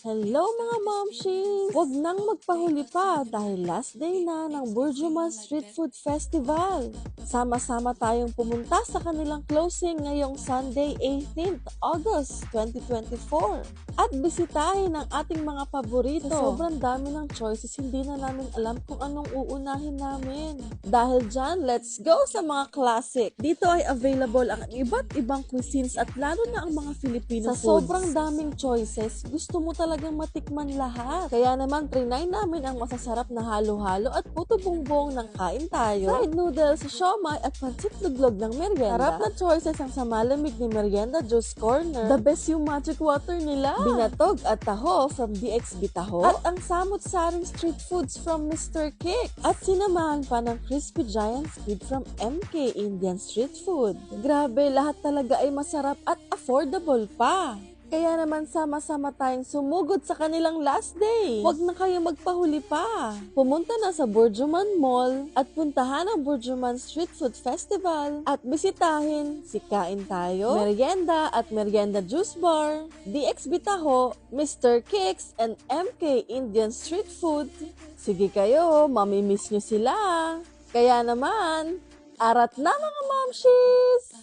Hello mga momshies! Huwag nang magpahuli pa dahil last day na ng Burjuman Street Food Festival. Sama-sama tayong pumunta sa kanilang closing ngayong Sunday 18th August 2024. At bisitahin ang ating mga paborito. Sa sobrang dami ng choices, hindi na namin alam kung anong uunahin namin. Dahil dyan, let's go sa mga classic. Dito ay available ang iba't ibang cuisines at lalo na ang mga Filipino foods. Sa sobrang daming choices, gusto mo talagang matikman lahat. Kaya naman, trinay namin ang masasarap na halo-halo at puto bongbong ng kain tayo. Fried noodles, siomai at pancit luglog ng merienda. Harap na choices ang sa malamig ni Merienda Juice Corner. The best yung magic water nila. Binatog at taho from DXB Taho. At ang samut-saring street foods from Mr. Kicks. At sinamahan pa ng Crispy Giant Squid from MK Indian Street Food. Grabe, lahat talaga ay masarap at affordable pa. Kaya naman sama-sama tayong sumugod sa kanilang last day. Huwag na kayo magpahuli pa. Pumunta na sa Burjuman Mall at puntahan ang Burjuman Street Food Festival at bisitahin si Kain Tayo, Merienda at Merienda Juice Bar, DXB Taho, Mr. Kicks, and MK Indian Street Food. Sige kayo, mamimiss nyo sila. Kaya naman, arat na mga momshies!